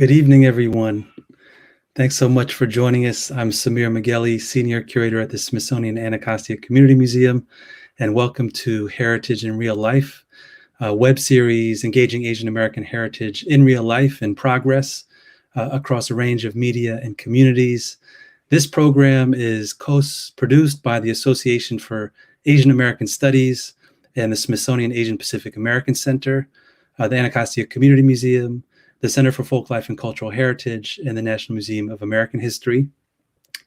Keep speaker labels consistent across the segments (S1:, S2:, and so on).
S1: Good evening, everyone. Thanks so much for joining us. I'm Samir Meghelli, Senior Curator at the Smithsonian Anacostia Community Museum, and welcome to Heritage in Real Life, a web series engaging Asian American heritage in real life in progress across a range of media and communities. This program is co-produced by the Association for Asian American Studies and the Smithsonian Asian Pacific American Center, the Anacostia Community Museum, the Center for Folklife and Cultural Heritage, and the National Museum of American History.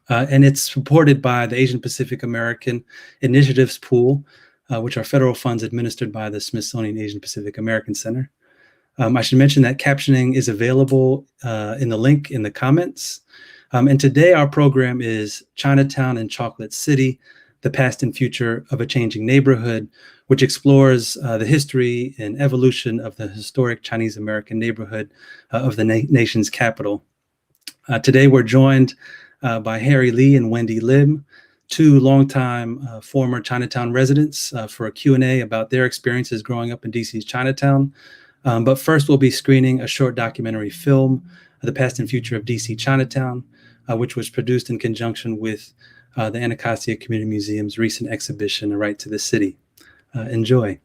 S1: And it's supported by the Asian Pacific American Initiatives Pool, which are federal funds administered by the Smithsonian Asian Pacific American Center. I should mention that captioning is available in the link in the comments. And today our program is Chinatown and Chocolate City, the Past and Future of a Changing Neighborhood, which explores the history and evolution of the historic Chinese American neighborhood of the nation's capital. Today we're joined by Harry Lee and Wendy Lim, two longtime former Chinatown residents, for a Q&A about their experiences growing up in DC's Chinatown. But first we'll be screening a short documentary film, The Past and Future of DC Chinatown, which was produced in conjunction with the Anacostia Community Museum's recent exhibition, A Right to the City. Enjoy.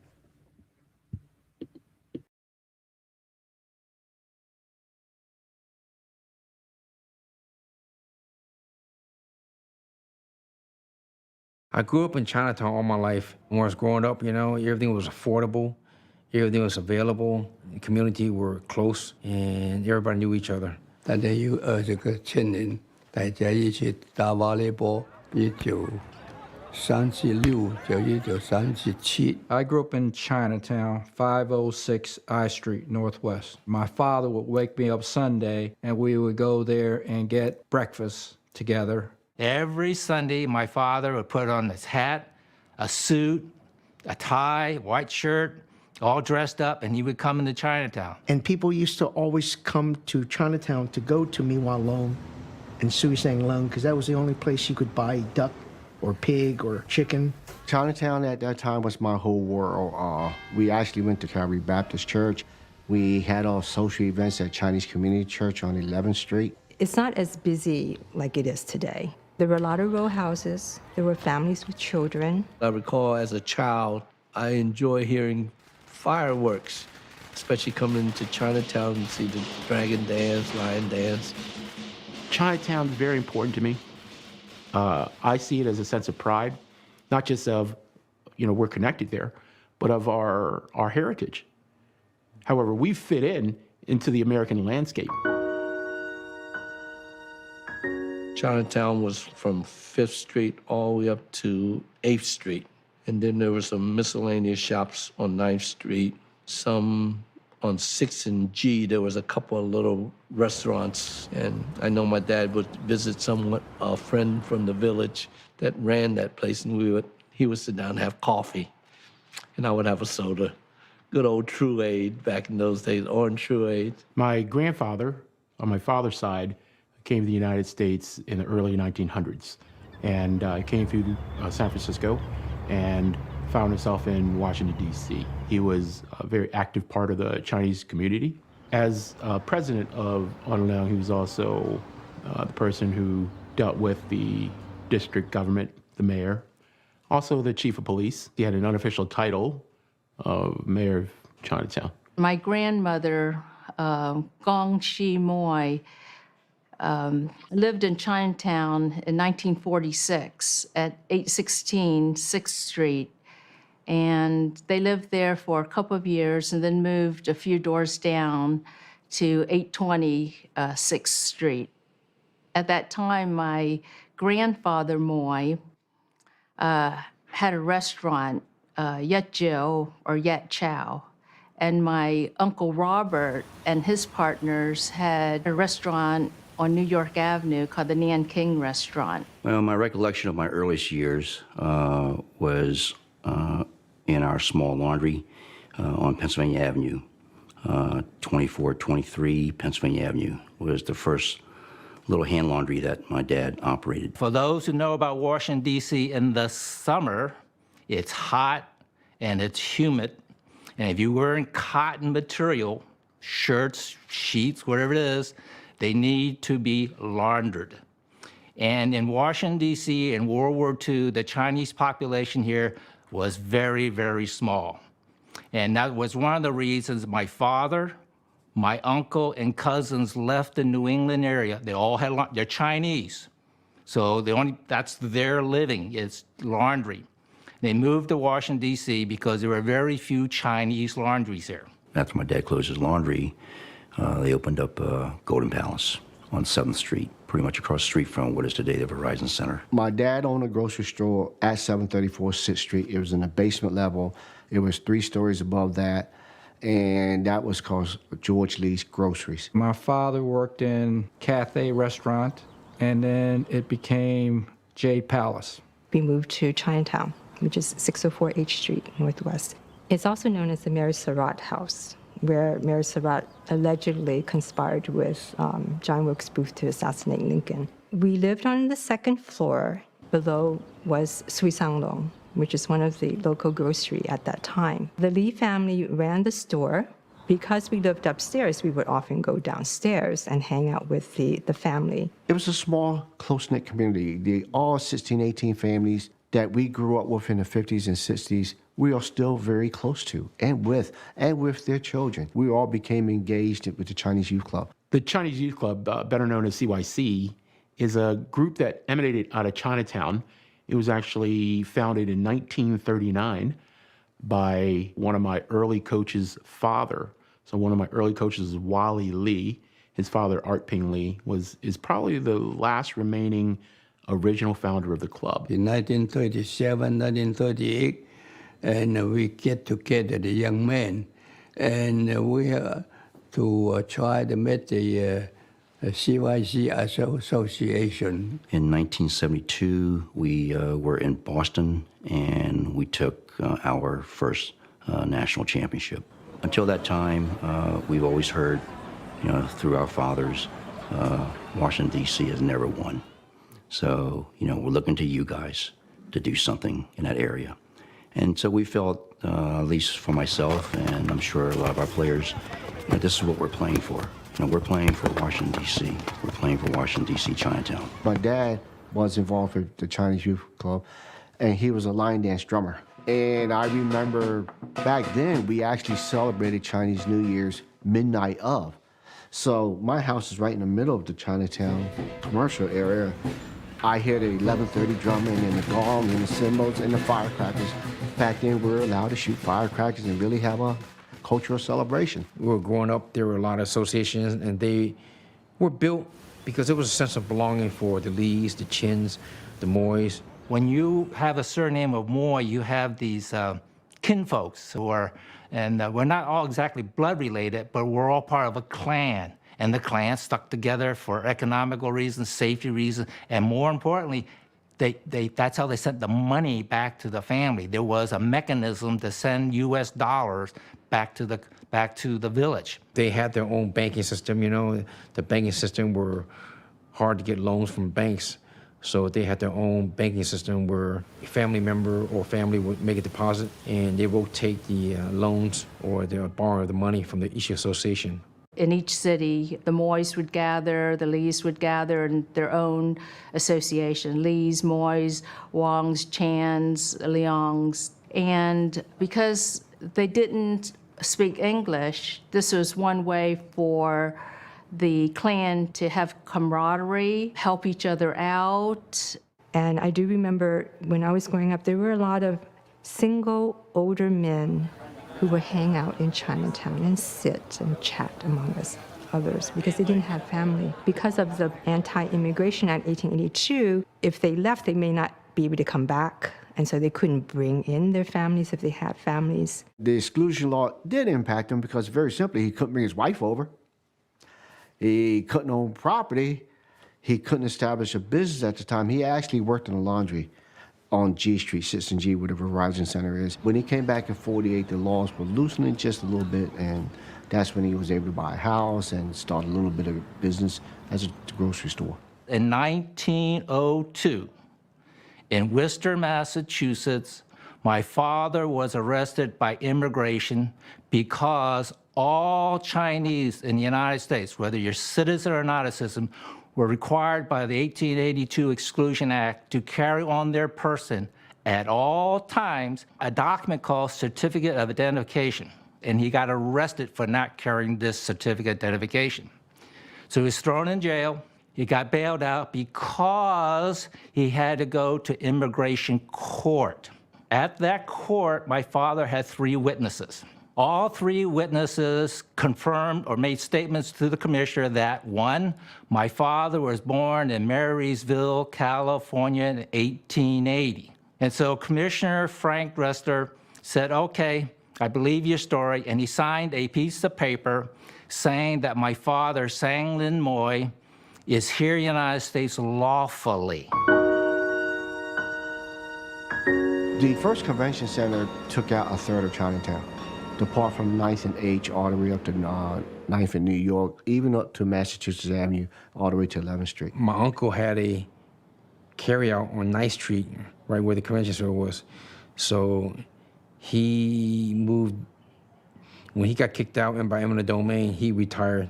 S2: I grew up in Chinatown all my life. When I was growing up, everything was affordable, everything was available, the community were close, and everybody knew each other.
S3: 大家有20个青年，大家一起打volleyball。1936就1937。
S4: I grew up in Chinatown, 506 I Street, Northwest. My father would wake me up Sunday, and we would go there and get breakfast together.
S5: Every Sunday, my father would put on his hat, a suit, a tie, white shirt, all dressed up, and he would come into Chinatown.
S6: And people used to always come to Chinatown to go to Miwa Long and Sui Sang Lung, because that was the only place you could buy duck or pig or chicken.
S7: Chinatown at that time was my whole world. We actually went to Calvary Baptist Church. We had all social events at Chinese Community Church on 11th Street.
S8: It's not as busy like it is today. There were a lot of row houses. There were families with children.
S9: I recall as a child, I enjoy hearing fireworks, especially coming into Chinatown and see the dragon dance, lion dance.
S10: Chinatown is very important to me. I see it as a sense of pride, not just of, we're connected there, but of our heritage. However, we fit into the American landscape.
S9: Chinatown was from 5th Street all the way up to 8th Street. And then there were some miscellaneous shops on 9th Street, some on 6th and G. There was a couple of little restaurants. And I know my dad would visit a friend from the village that ran that place, and he would sit down and have coffee. And I would have a soda. Good old True-Aid back in those days, orange True-Aid.
S10: My grandfather, on my father's side, came to the United States in the early 1900s. And came through San Francisco and found himself in Washington, D.C. He was a very active part of the Chinese community. As president of Onleung, he was also the person who dealt with the district government, the mayor, also the chief of police. He had an unofficial title of mayor of Chinatown.
S11: My grandmother, Gong Shi Moy, lived in Chinatown in 1946 at 816 6th Street. And they lived there for a couple of years and then moved a few doors down to 820 6th Street. At that time, my grandfather, Moy, had a restaurant, Yet Jiu or Yet Chow. And my Uncle Robert and his partners had a restaurant on New York Avenue called the Nanking Restaurant.
S12: Well, my recollection of my earliest years was in our small laundry on Pennsylvania Avenue. 2423 Pennsylvania Avenue was the first little hand laundry that my dad operated.
S5: For those who know about Washington, D.C., in the summer, it's hot and it's humid. And if you're wearing cotton material, shirts, sheets, whatever it is, they need to be laundered. And in Washington, D.C., in World War II, the Chinese population here was very, very small. And that was one of the reasons my father, my uncle, and cousins left the New England area. They all had, they're Chinese. So that's their living, is laundry. They moved to Washington, D.C. because there were very few Chinese laundries here.
S12: After my dad closed his laundry, They opened up Golden Palace on 7th Street, pretty much across the street from what is today the Verizon Center.
S7: My dad owned a grocery store at 734 6th Street. It was in the basement level. It was 3 stories above that, and that was called George Lee's Groceries.
S4: My father worked in Cathay Restaurant, and then it became J Palace.
S8: We moved to Chinatown, which is 604 H Street, Northwest. It's also known as the Mary Surratt House, where Mary Surratt allegedly conspired with John Wilkes Booth to assassinate Lincoln. We lived on the 2nd floor. Below was Sui Sang Long, which is one of the local grocery at that time. The Lee family ran the store. Because we lived upstairs, we would often go downstairs and hang out with the family.
S7: It was a small, close-knit community. All 16, 18 families that we grew up with in the 50s and 60s, we are still very close to, and with their children. We all became engaged with the Chinese Youth Club.
S10: The Chinese Youth Club, better known as CYC, is a group that emanated out of Chinatown. It was actually founded in 1939 by one of my early coaches' father. So one of my early coaches is Guey-Lee. His father, Art Ping Lee, is probably the last remaining original founder of the club.
S3: In 1937, 1938, and we get together, the young men, and we to try to make the CYC Association.
S12: In 1972, we were in Boston, and we took our first national championship. Until that time, we've always heard, through our fathers, Washington, D.C. has never won. So, we're looking to you guys to do something in that area. And so we felt, at least for myself, and I'm sure a lot of our players, this is what we're playing for. We're playing for Washington, D.C. We're playing for Washington, D.C. Chinatown.
S7: My dad was involved with the Chinese Youth Club, and he was a line dance drummer. And I remember back then, we actually celebrated Chinese New Year's midnight of. So my house is right in the middle of the Chinatown commercial area. I hear the 11:30 drumming and the gong and the cymbals and the firecrackers. Back then, we were allowed to shoot firecrackers and really have a cultural celebration.
S2: We were growing up, there were a lot of associations, and they were built because there was a sense of belonging for the Lees, the Chins, the Moys.
S5: When you have a surname of Moy, you have these kinfolks who are, and we're not all exactly blood related, but we're all part of a clan. And the clan stuck together for economical reasons, safety reasons, and more importantly, that's how they sent the money back to the family. There was a mechanism to send U.S. dollars back to the village.
S2: They had their own banking system, The banking system were hard to get loans from banks. So they had their own banking system where a family member or family would make a deposit and they will take the loans or they'll borrow the money from each association.
S11: In each city, the Moys would gather, the Lees would gather in their own association, Lees, Moys, Wongs, Chans, Leongs. And because they didn't speak English, this was one way for the clan to have camaraderie, help each other out.
S8: And I do remember when I was growing up, there were a lot of single older men who would hang out in Chinatown and sit and chat among us others because they didn't have family. Because of the Anti-Immigration Act 1882, if they left, they may not be able to come back. And so they couldn't bring in their families if they had families.
S7: The exclusion law did impact him because very simply, he couldn't bring his wife over. He couldn't own property. He couldn't establish a business at the time. He actually worked in a laundry on G Street, 6th and G, where the Verizon Center is. When he came back in 48, the laws were loosening just a little bit, and that's when he was able to buy a house and start a little bit of business as a grocery store.
S5: In 1902, in Worcester, Massachusetts, my father was arrested by immigration because all Chinese in the United States, whether you're a citizen or not a citizen, were required by the 1882 Exclusion Act to carry on their person at all times a document called Certificate of Identification. And he got arrested for not carrying this certificate of identification. So he was thrown in jail. He got bailed out because he had to go to immigration court. At that court, my father had 3 witnesses. All three witnesses confirmed or made statements to the commissioner that, one, my father was born in Marysville, California in 1880. And so Commissioner Frank Rester said, okay, I believe your story, and he signed a piece of paper saying that my father, Sang Lin Moy, is here in the United States lawfully.
S7: The first convention center took out a third of Chinatown. Depart from 9th and H all the way up to 9th and New York, even up to Massachusetts Avenue, all the way to 11th Street.
S2: My uncle had a carryout on 9th Street, right where the convention center was. So he moved, when he got kicked out and by eminent domain, he retired.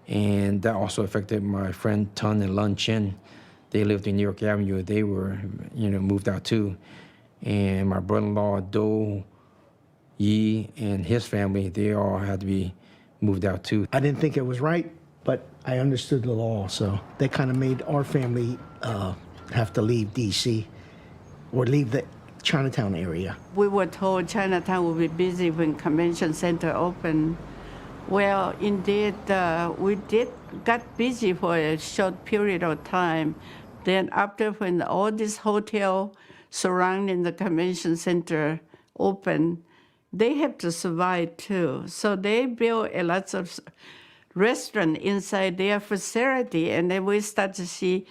S2: And that also affected my friend Tun and Lun Chin. They lived in New York Avenue. They were, moved out too. And my brother-in-law, Do Yi, and his family, they all had to be moved out too.
S6: I didn't think it was right, but I understood the law, so they kind of made our family have to leave D.C. or leave the Chinatown area.
S13: We were told Chinatown will be busy when convention center opened. Well, indeed, we got busy for a short period of time. Then after when all this hotel surrounding the convention center opened, they have to survive too. So they built a lot of restaurant inside their facility, and then we start to see,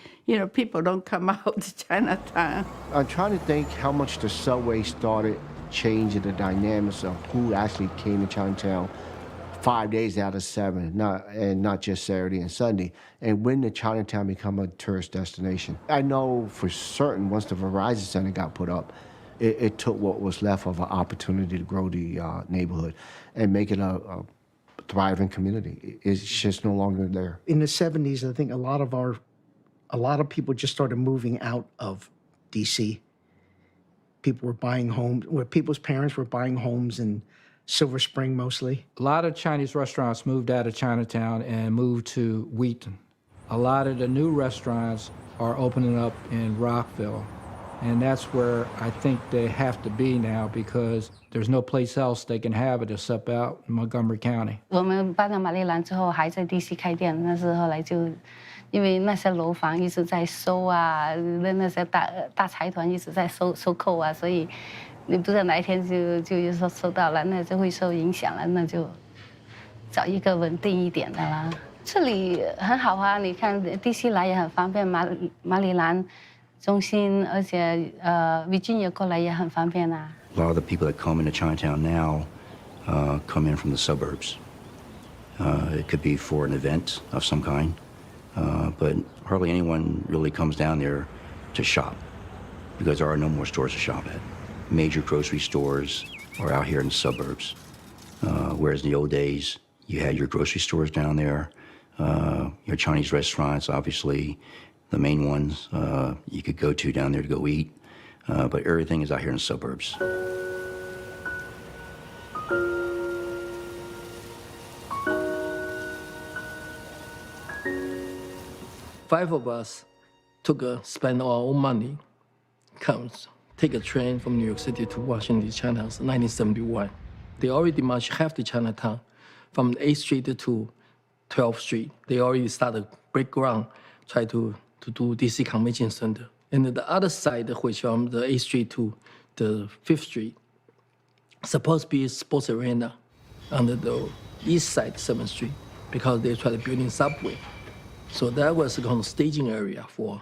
S13: people don't come out to Chinatown.
S7: I'm trying to think how much the subway started changing the dynamics of who actually came to Chinatown 5 days out of 7, not just Saturday and Sunday, and when did Chinatown become a tourist destination. I know for certain once the Verizon Center got put up, it took what was left of an opportunity to grow the neighborhood and make it a thriving community. It's just no longer there.
S6: In the 70s, I think a lot of people just started moving out of D.C. People were buying homes, where people's parents were buying homes in Silver Spring mostly.
S4: A lot of Chinese restaurants moved out of Chinatown and moved to Wheaton. A lot of the new restaurants are opening up in Rockville. And that's where I think they have to be now because there's no place else they can have it except out in Montgomery County.
S14: 我们搬到马里兰之后，还在 DC 开店，那是后来就，因为那些楼房一直在收啊，那些大财团一直在收购啊，所以你不知道哪一天就收到了，那就会受影响了，那就找一个稳定一点的啦。这里很好啊，你看 DC 来也很方便，马里兰。 中心，而且Virginia 过来也很方便啊。
S12: A lot of the people that come into Chinatown now come in from the suburbs. It could be for an event of some kind, but hardly anyone really comes down there to shop because there are no more stores to shop at. Major grocery stores are out here in the suburbs, whereas in the old days, you had your grocery stores down there, your Chinese restaurants, obviously. The main ones you could go to down there to go eat, but everything is out here in the suburbs.
S9: Five of us spent our own money, take a train from New York City to Washington, Chinatown, 1971. They already demolished half the Chinatown, from 8th Street to 12th Street. They already started break ground, try to do DC Convention Center. And the other side, which from the 8th Street to the 5th Street, supposed to be a sports arena on the east side, 7th Street, because they tried to build in subway. So that was kind of staging area for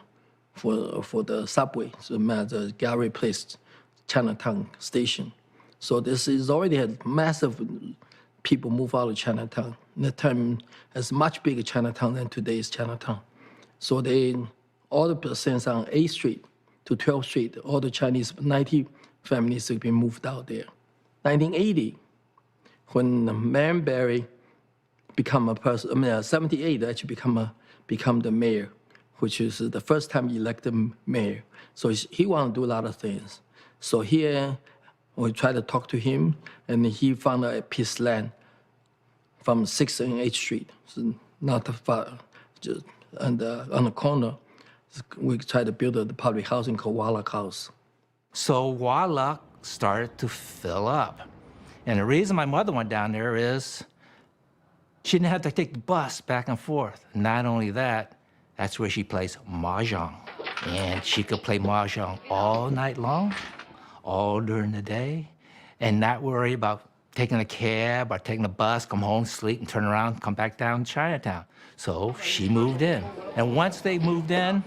S9: the subway, so the Gallery Place, Chinatown station. So this is already had massive people move out of Chinatown. That time, it's much bigger Chinatown than today's Chinatown. So all the percents on 8th Street to 12th Street, all the Chinese 90 families have been moved out there. 1980, when Manbury become a person, 78 actually become the mayor, which is the first time he elected mayor. So he want to do a lot of things. So here, we try to talk to him, and he found a piece of land from 6th and 8th Street, so not far, just on the corner. We tried to build the public housing called Wallach House.
S5: So Wallach started to fill up. And the reason my mother went down there is she didn't have to take the bus back and forth. Not only that, that's where she plays mahjong. And she could play mahjong all night long, all during the day, and not worry about taking a cab or taking a bus, come home, sleep, and turn around, come back down to Chinatown. So she moved in. And once they moved in,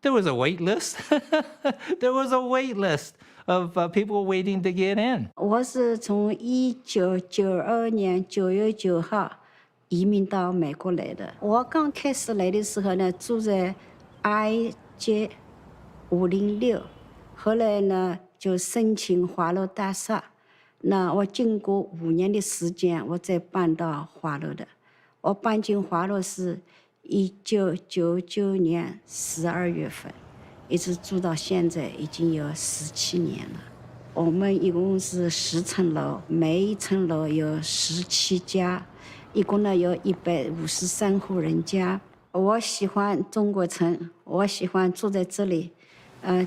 S5: there was a wait list. There was a wait list of people waiting to get in.
S15: 我是从1992年9月9号移民到美国来的。我刚开始来的时候呢，住在 I 街506，后来呢就申请华楼大厦。那我经过5年的时间，我才搬到华楼的。我搬进华楼是1999年12月份，一直住到现在，已经有17年了。我们一共是10层楼，每一层楼有17家，一共呢有153户人家。我喜欢中国城，我喜欢住在这里。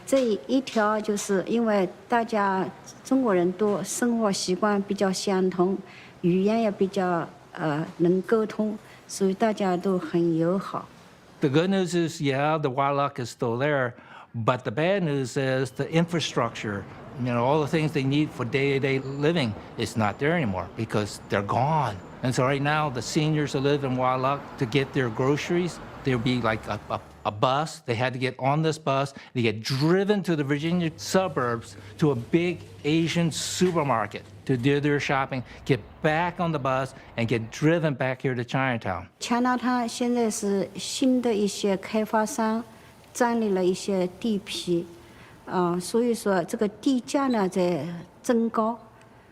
S15: 这一条就是因为大家中国人多，生活习惯比较相同，语言也比较能沟通，所以大家都很友好。
S5: The good news is, yeah, the wildlife is still there, but the bad news is the infrastructure, all the things they need for day-to-day living is not there anymore because they're gone. And so right now, the seniors who live in Wildlife, to get their groceries, there'd be like a bus. They had to get on this bus. They get driven to the Virginia suburbs to a big Asian supermarket to do their shopping, get back on the bus, and get driven back here to Chinatown.
S15: Chinatown 现在是新的一些开发商占领了一些地皮，所以说这个地价呢在增高，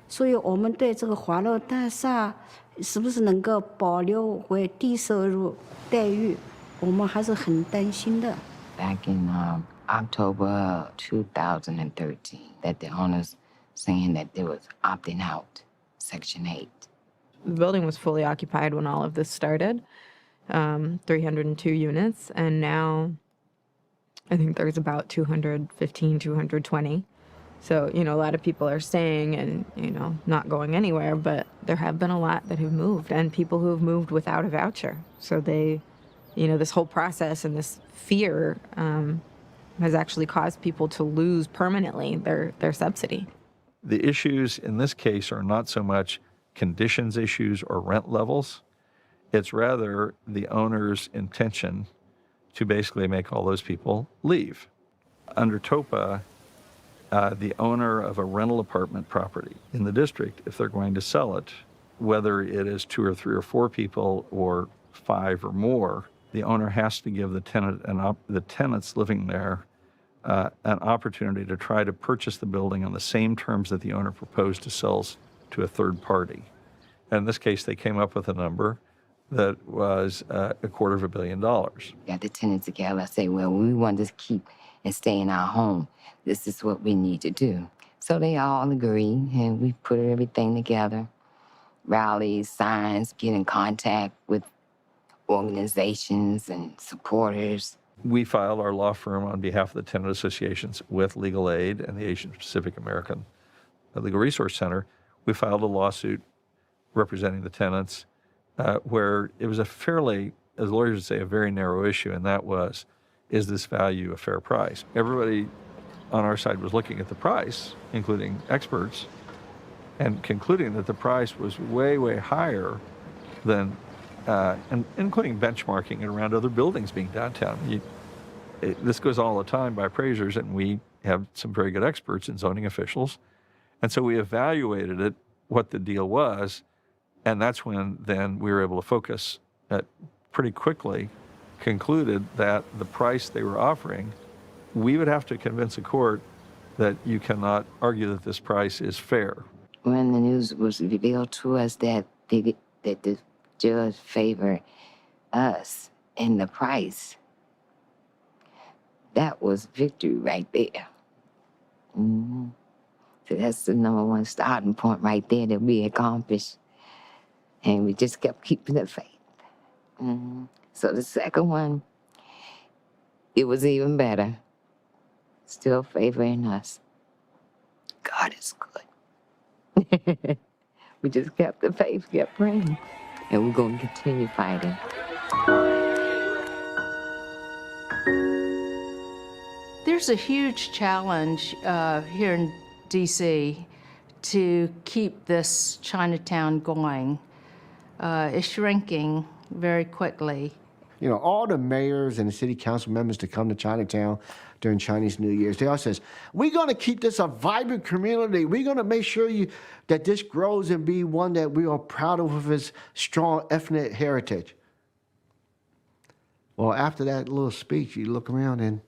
S15: 所以我们对这个华楼大厦是不是能够保留为低收入待遇，我们还是很担心的。
S16: Back in October 2013, that the owners saying that they was opting out, Section 8.
S17: The building was fully occupied when all of this started, 302 units, and now I think there's about 215, 220. So, a lot of people are staying and, not going anywhere, but there have been a lot that have moved and people who have moved without a voucher. So they, this whole process and this fear has actually caused people to lose permanently their subsidy.
S18: The issues in this case are not so much conditions issues or rent levels. It's rather the owner's intention to basically make all those people leave. Under TOPA, the owner of a rental apartment property in the district, if they're going to sell it, whether it is 2 or 3 or 4 people or 5 or more, the owner has to give the tenant and the tenants living there an opportunity to try to purchase the building on the same terms that the owner proposed to sell to a third party. And in this case, they came up with a number that was $250 million.
S16: Got the tenants together, say, well, we want to keep and stay in our home. This is what we need to do. So they all agree, and we put everything together, rallies, signs, get in contact with organizations and supporters.
S18: We filed our law firm on behalf of the tenant associations with Legal Aid and the Asian Pacific American Legal Resource Center. We filed a lawsuit representing the tenants where it was a fairly, as lawyers would say, a very narrow issue, and that was, is this value a fair price? Everybody on our side was looking at the price, including experts, and concluding that the price was way, way higher than, and including benchmarking it around other buildings being downtown. This goes all the time by appraisers, and we have some very good experts and zoning officials. And so we evaluated it, what the deal was, and that's when then we were able to focus pretty quickly, concluded that the price they were offering, we would have to convince a court that you cannot argue that this price is fair.
S16: When the news was revealed to us that the judge favored us in the price, that was victory right there. Mm-hmm. So that's the number one starting point right there that we accomplished. And we just kept keeping the faith. Mm-hmm. So the second one, it was even better. Still favoring us. God is good. We just kept the faith, kept praying, and we're going to continue fighting.
S11: There's a huge challenge here in DC to keep this Chinatown going. It's shrinking very quickly.
S7: You know, all the mayors and the city council members to come to Chinatown during Chinese New Year's, they all says, we're going to keep this a vibrant community. We're going to make sure that this grows and be one that we are proud of with its strong ethnic heritage. Well, after that little speech, you look around and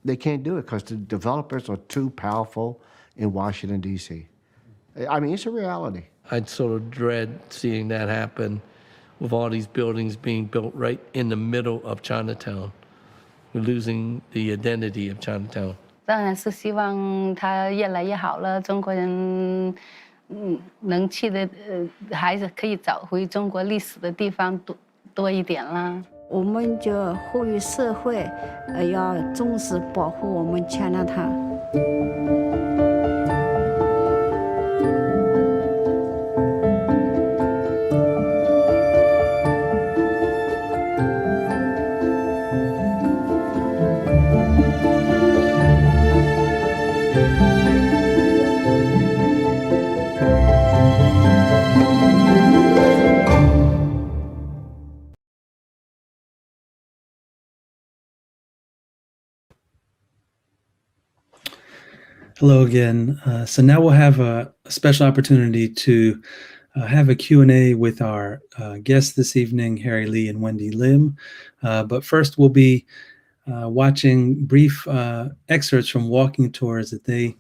S7: they can't do it because the developers are too powerful in Washington, D.C. I mean, it's a reality.
S9: I'd sort of dread seeing that happen with all these buildings being built right in the middle of Chinatown. We're losing the identity of Chinatown.
S14: 当然是希望它越来越好了，中国人能去的还是可以找回中国历史的地方多一点啦。
S15: 我们就呼吁社会要重视保护我们Chinatown。
S1: Hello again. So now we'll have a special opportunity to have a Q&A with our guests this evening, Harry Lee and Wendy Lim. But first we'll be watching brief excerpts from walking tours that they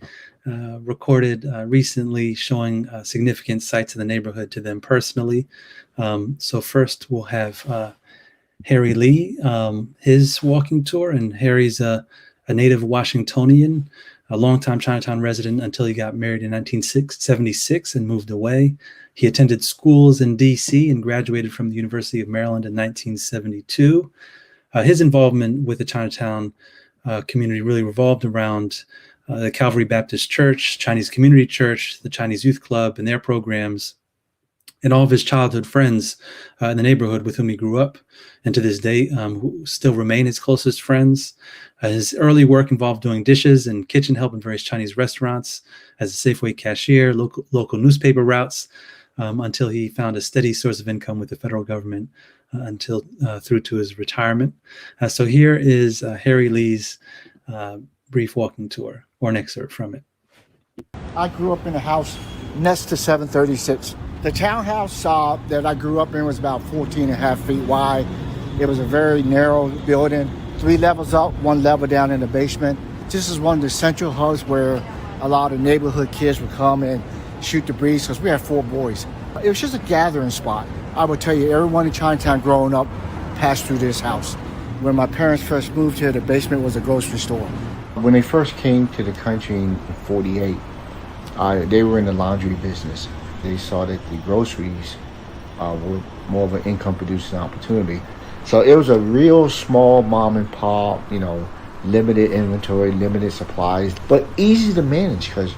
S1: recorded recently showing significant sites in the neighborhood to them personally. So first we'll have Harry Lee, his walking tour, and Harry's a native Washingtonian, a longtime Chinatown resident until he got married in 1976 and moved away. He attended schools in D.C. and graduated from the University of Maryland in 1972. His involvement with the Chinatown community really revolved around the Calvary Baptist Church, Chinese Community Church, the Chinese Youth Club, and their programs, and all of his childhood friends in the neighborhood with whom he grew up, and to this day, who still remain his closest friends. His early work involved doing dishes and kitchen help in various Chinese restaurants, as a Safeway cashier, local newspaper routes, until he found a steady source of income with the federal government until through to his retirement. So here is Harry Lee's brief walking tour, or an excerpt from it.
S19: I grew up in a house next to 736. The townhouse that I grew up in was about 14 and a half feet wide. It was a very narrow building, 3 levels up, 1 level down in the basement. This is one of the central hubs where a lot of neighborhood kids would come and shoot the breeze because we had 4 boys. It was just a gathering spot. I would tell you, everyone in Chinatown growing up passed through this house. When my parents first moved here, the basement was a grocery store.
S7: When they first came to the country in 48, they were in the laundry business. They saw that the groceries were more of an income-producing opportunity. So it was a real small mom and pop, limited inventory, limited supplies, but easy to manage because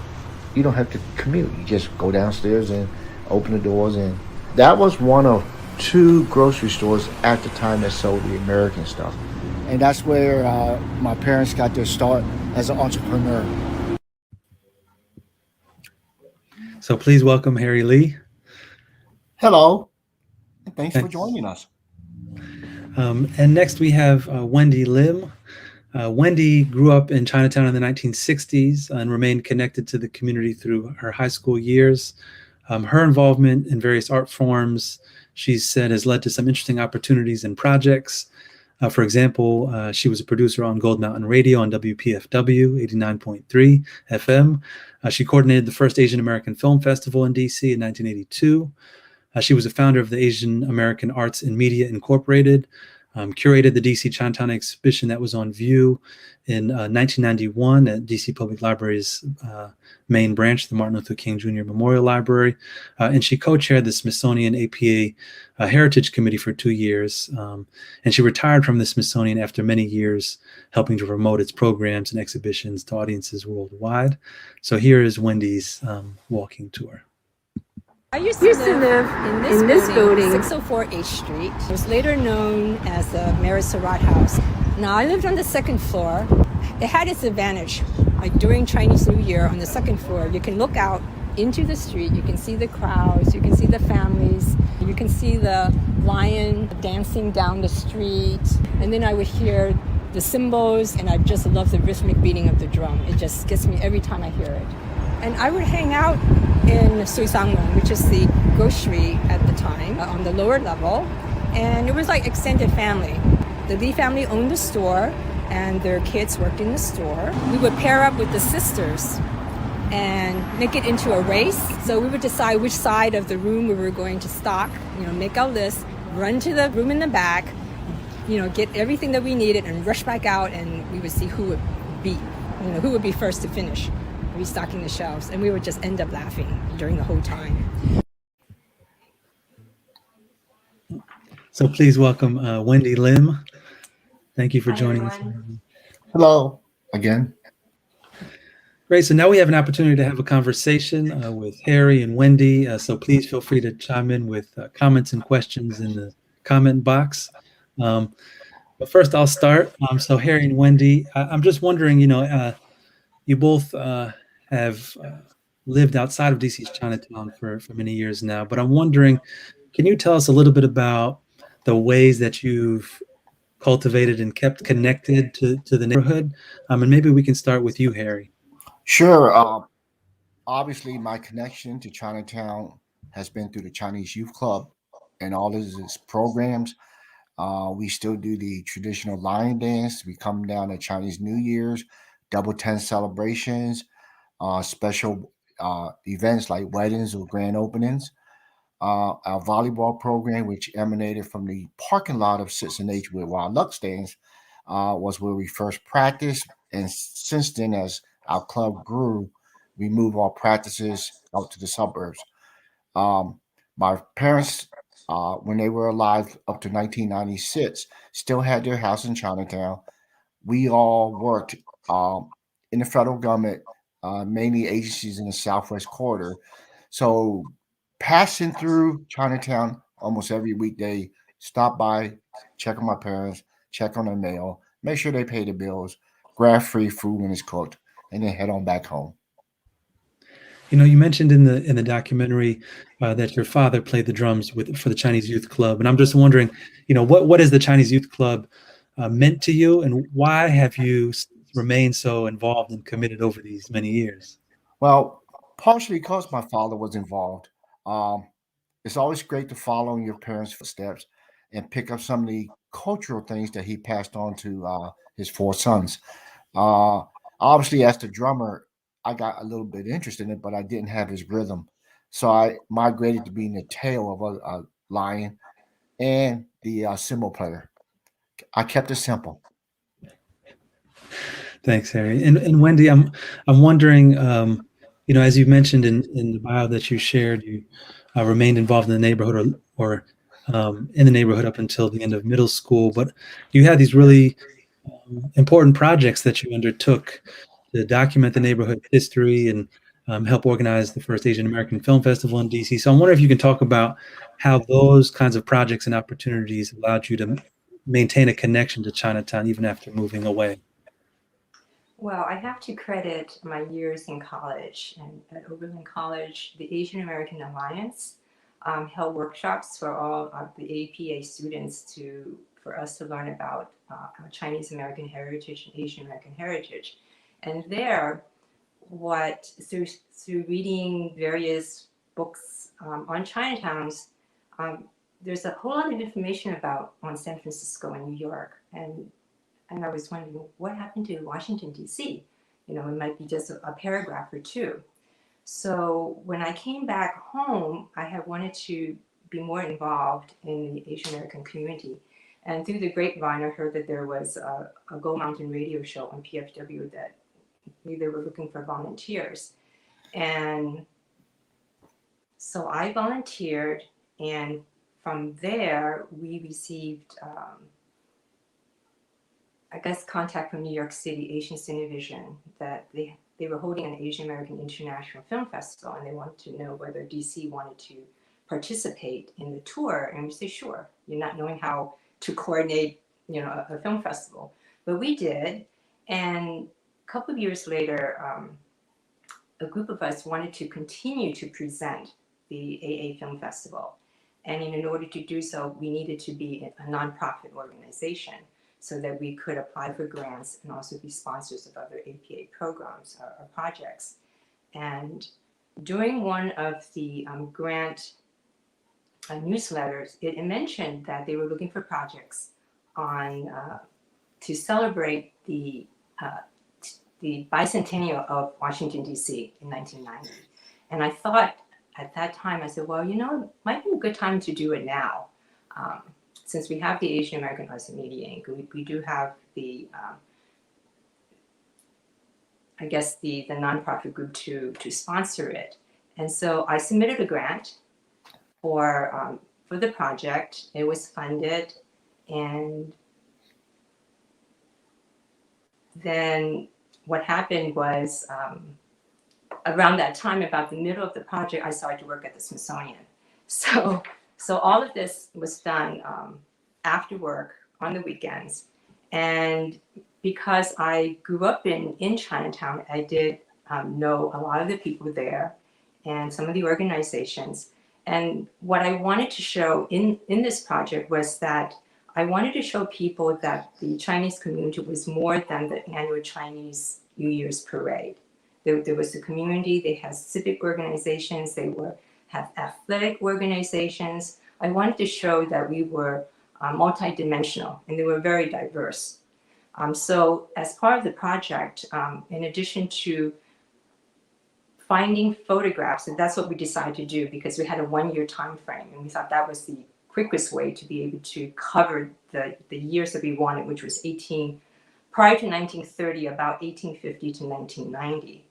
S7: you don't have to commute. You just go downstairs and open the doors, and that was one of 2 grocery stores at the time that sold the American stuff.
S19: And that's where my parents got their start as an entrepreneur.
S1: So please welcome Harry Lee.
S19: Hello. Thanks for joining us.
S1: And next we have Wendy Lim. Wendy grew up in Chinatown in the 1960s and remained connected to the community through her high school years. Her involvement in various art forms, she said, has led to some interesting opportunities and projects. For example, she was a producer on Gold Mountain Radio on WPFW 89.3 FM. She coordinated the first Asian American Film Festival in DC in 1982. She was a founder of the Asian American Arts and Media Incorporated, curated the DC Chinatown exhibition that was on view in 1991 at DC Public Library's main branch, the Martin Luther King Jr. Memorial Library. And she co-chaired the Smithsonian APA Heritage Committee for 2 years. And she retired from the Smithsonian after many years helping to promote its programs and exhibitions to audiences worldwide. So here is Wendy's walking tour.
S20: I used to live in this building, 604 H Street. It was later known as the Mary Surratt House. Now, I lived on the second floor. It had its advantage. Like during Chinese New Year on the second floor, you can look out into the street. You can see the crowds. You can see the families. You can see the lion dancing down the street. And then I would hear the cymbals, and I just love the rhythmic beating of the drum. It just gets me every time I hear it. And I would hang out in Suisangwon, which is the grocery at the time, on the lower level. And it was like extended family. The Lee family owned the store, and their kids worked in the store. We would pair up with the sisters and make it into a race. So we would decide which side of the room we were going to stock, make our list, run to the room in the back, get everything that we needed and rush back out, and we would see who would be first to finish restocking the shelves, and we would just end up laughing during the whole time.
S1: So please welcome Wendy Lim. Thank you for joining us.
S19: Hello again.
S1: Great. So now we have an opportunity to have a conversation with Harry and Wendy. So please feel free to chime in with comments and questions in the comment box. But first, I'll start. So Harry and Wendy, I'm just wondering, you both have lived outside of DC's Chinatown for many years now, but I'm wondering, can you tell us a little bit about the ways that you've cultivated and kept connected to the neighborhood? And maybe we can start with you, Harry.
S19: Sure. Obviously, my connection to Chinatown has been through the Chinese Youth Club and all of its programs. We still do the traditional lion dance. We come down at Chinese New Year's, double 10 celebrations, special events like weddings or grand openings. Our volleyball program, which emanated from the parking lot of 6 and H with Wild Luck stands, was where we first practiced. And since then, as our club grew, we moved our practices out to the suburbs. My parents, when they were alive up to 1996, still had their house in Chinatown. We all worked in the federal government, mainly agencies in the Southwest Corridor. So passing through Chinatown almost every weekday, stop by, check on my parents, check on their mail, make sure they pay the bills, grab free food when it's cooked, and then head on back home.
S1: You mentioned in the documentary that your father played the drums for the Chinese Youth Club, and I'm just wondering, what has the Chinese Youth Club meant to you, and why have you remained so involved and committed over these many years?
S19: Well, partially because my father was involved. It's always great to follow in your parents' footsteps and pick up some of the cultural things that he passed on to his 4 sons. Obviously, as the drummer, I got a little bit interested in it, but I didn't have his rhythm. So I migrated to being the tail of a lion and the cymbal player. I kept it simple.
S1: Thanks, Harry. And Wendy, I'm wondering, as you mentioned in the bio that you shared, you remained involved in the neighborhood or in the neighborhood up until the end of middle school, but you had these really important projects that you undertook to document the neighborhood history and help organize the first Asian American Film Festival in DC. So I'm wondering if you can talk about how those kinds of projects and opportunities allowed you to maintain a connection to Chinatown even after moving away.
S8: Well, I have to credit my years in college. And at Oberlin College, the Asian American Alliance held workshops for all of the APA students for us to learn about Chinese American heritage and Asian American heritage. And there, through reading various books on Chinatowns, there's a whole lot of information on San Francisco and New York. And I was wondering, what happened to Washington, D.C.? It might be just a paragraph or two. So when I came back home, I had wanted to be more involved in the Asian American community. And through the grapevine, I heard that there was a Gold Mountain radio show on PFW that they were looking for volunteers. And so I volunteered, and from there, we received, I guess, contact from New York City Asian Cinevision that they were holding an Asian American International Film Festival, and they wanted to know whether DC wanted to participate in the tour. And we said, sure, you're not knowing how to coordinate, a film festival. But we did. And a couple of years later, a group of us wanted to continue to present the AA Film Festival. And in order to do so, we needed to be a nonprofit organization so that we could apply for grants and also be sponsors of other APA programs or projects. And during one of the grant newsletters, it mentioned that they were looking for projects on to celebrate the bicentennial of Washington, D.C. in 1990. And I thought at that time, I said, well, it might be a good time to do it now. Since we have the Asian American Arts and Media Inc., we do have the, I guess, the nonprofit group to sponsor it. And so I submitted a grant for the project. It was funded, and then what happened was around that time, about the middle of the project, I started to work at the Smithsonian. So all of this was done after work on the weekends. And because I grew up in Chinatown, I did know a lot of the people there and some of the organizations. And what I wanted to show in this project was that I wanted to show people that the Chinese community was more than the annual Chinese New Year's parade. There was a community, they had civic organizations, they have athletic organizations. I wanted to show that we were multidimensional and they were very diverse. So as part of the project, in addition to finding photographs, and that's what we decided to do because we had a 1-year time frame, and we thought that was the quickest way to be able to cover the years that we wanted, which was prior to 1930, about 1850 to 1990.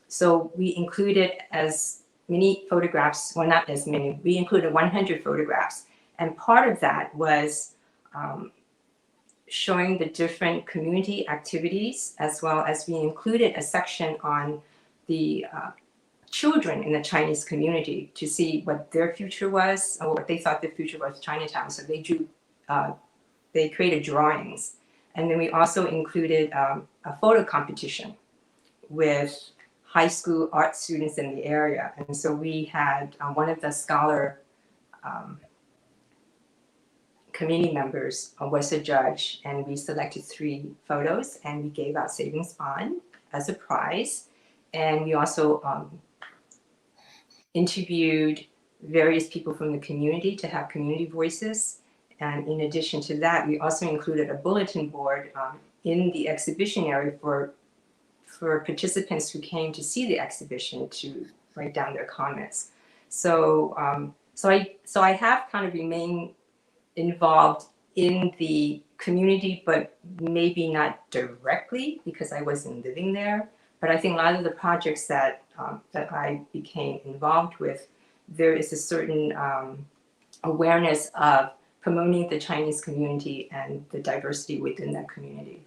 S8: So we included as many photographs, well, not as many, we included 100 photographs. And part of that was showing the different community activities, as well as we included a section on the children in the Chinese community to see what their future was or what they thought the future was Chinatown. So they created drawings. And then we also included a photo competition with high school art students in the area. And so we had one of the scholar committee members was a judge, and we selected 3 photos and we gave out savings bond as a prize. And we also interviewed various people from the community to have community voices. And in addition to that, we also included a bulletin board in the exhibition area for participants who came to see the exhibition to write down their comments. So I have kind of remained involved in the community, but maybe not directly because I wasn't living there. But I think a lot of the projects that I became involved with, there is a certain awareness of promoting the Chinese community and the diversity within that community.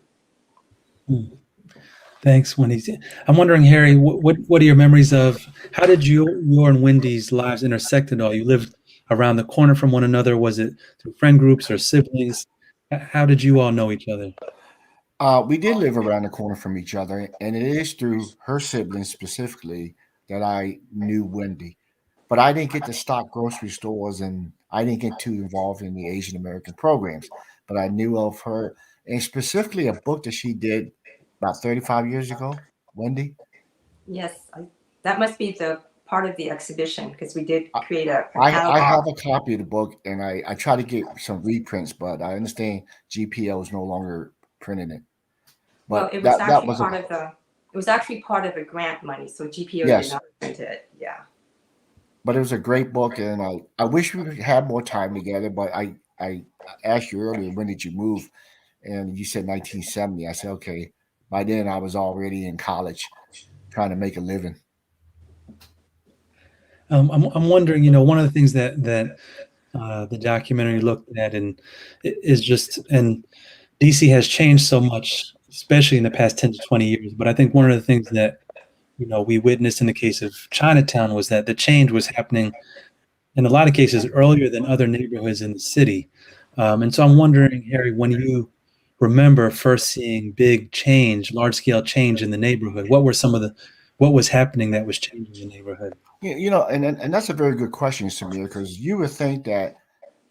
S1: Thanks, Wendy. I'm wondering, Harry, what are your memories of, how did your and Wendy's lives intersect at all? You lived around the corner from one another. Was it through friend groups or siblings? How did you all know each other?
S19: We did live around the corner from each other, and it is through her siblings specifically that I knew Wendy. But I didn't get to stock grocery stores, and I didn't get too involved in the Asian American programs. But I knew of her, and specifically a book that she did about 35 years ago, Wendy.
S8: Yes, that must be the part of the exhibition because we did create a
S19: I
S8: catalog.
S19: have a copy of the book, and I try to get some reprints, but I understand GPL is no longer printing it.
S8: Well,
S19: But
S8: it was
S19: that
S8: actually
S19: was
S8: part
S19: a,
S8: of the. It was actually part of the grant money, so GPO
S19: yes,
S8: did not print it. Yeah.
S19: but it was a great book, and I wish we had more time together. But I I asked you earlier, when did you move? And you said 1970. I said, okay. By then, I was already in college trying to make a living.
S1: I'm wondering, one of the things that the documentary looked at and is just, and DC has changed so much, especially in the past 10 to 20 years. But I think one of the things that, we witnessed in the case of Chinatown was that the change was happening in a lot of cases earlier than other neighborhoods in the city. And so I'm wondering, Harry, when you remember first seeing big change, large scale change in the neighborhood, what was happening that was changing the neighborhood?
S19: And that's a very good question, Samir, because you would think that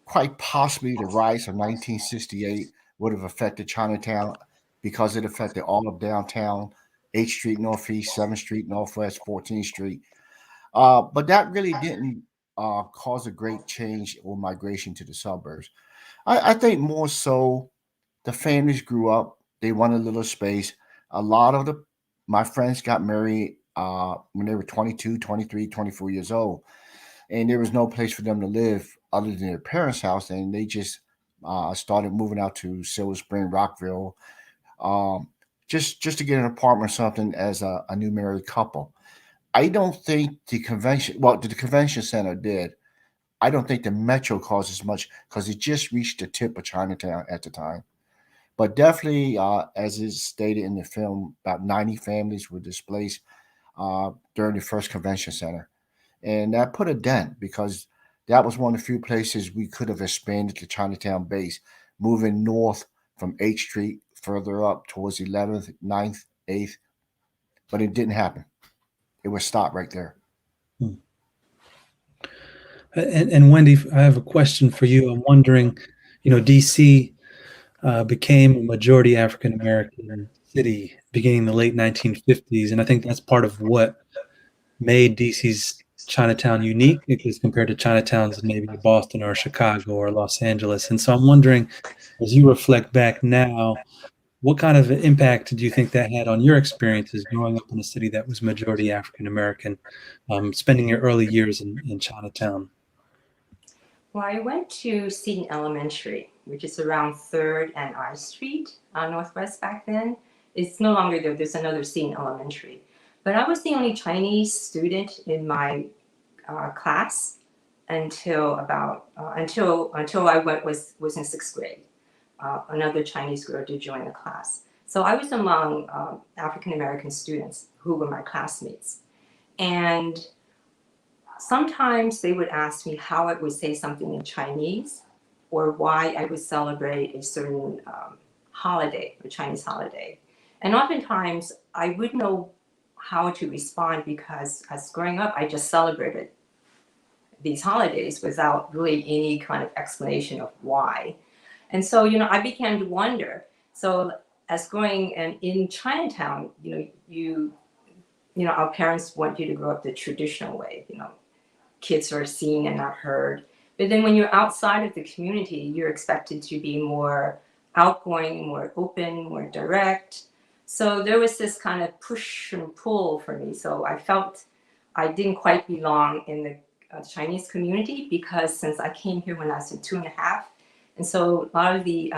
S19: quite possibly the rise of 1968 would have affected Chinatown because it affected all of downtown, 8th Street Northeast, 7th Street Northwest, 14th Street. But that really didn't cause a great change or migration to the suburbs. I think more so the families grew up, they wanted a little space. A lot of my friends got married when they were 22, 23, 24 years old, and there was no place for them to live other than their parents' house, and they just started moving out to Silver Spring, Rockville, just to get an apartment or something as a new married couple. I don't think the convention center did. I don't think the metro caused as much because it just reached the tip of Chinatown at the time. But definitely, as is stated in the film, about 90 families were displaced during the first convention center. And that put a dent because that was one of the few places we could have expanded the Chinatown base, moving north from 8th Street further up towards 11th, 9th, 8th. But it didn't happen. It was stopped right there.
S1: And Wendy, I have a question for you. I'm wondering, DC became a majority African American city beginning in the late 1950s, and I think that's part of what made DC's Chinatown unique as compared to Chinatowns in maybe Boston or Chicago or Los Angeles. And so I'm wondering, as you reflect back now, what kind of impact do you think that had on your experiences growing up in a city that was majority African American, spending your early years in Chinatown?
S8: Well, I went to Seton Elementary, which is around 3rd and I Street, Northwest back then. It's no longer there. There's another Seton Elementary. But I was the only Chinese student in my class until I was in 6th grade. Another Chinese girl did join the class. So I was among African American students who were my classmates. And sometimes they would ask me how I would say something in Chinese or why I would celebrate a certain holiday, a Chinese holiday. And oftentimes I wouldn't know how to respond because as growing up, I just celebrated these holidays without really any kind of explanation of why. And so, I began to wonder. So as growing in Chinatown, our parents want you to grow up the traditional way, kids are seen and not heard. But then when you're outside of the community, you're expected to be more outgoing, more open, more direct. So there was this kind of push and pull for me. So I felt I didn't quite belong in the Chinese community because since I came here when I was 2.5, and so a lot of the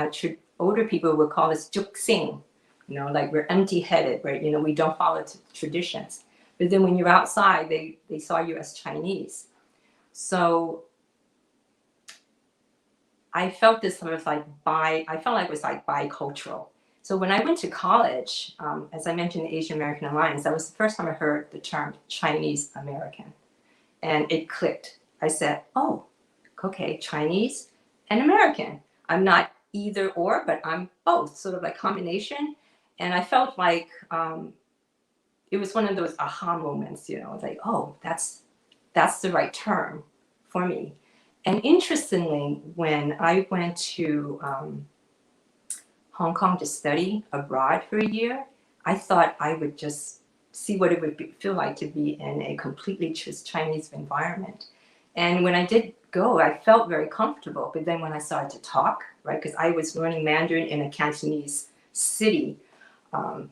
S8: older people would call us juxing, like we're empty-headed, right? We don't follow traditions. But then when you're outside, they saw you as Chinese. So I felt this sort of I felt like it was like bicultural. So when I went to college, as I mentioned, the Asian American Alliance, that was the first time I heard the term Chinese American. And it clicked. I said, oh, okay, Chinese and American. I'm not either or, but I'm both, sort of like combination. And I felt like it was one of those aha moments, like, oh, that's the right term for me. And interestingly, when I went to Hong Kong to study abroad for a year, I thought I would just see what it would feel like to be in a completely Chinese environment. And when I did go, I felt very comfortable. But then when I started to talk, right, because I was learning Mandarin in a Cantonese city,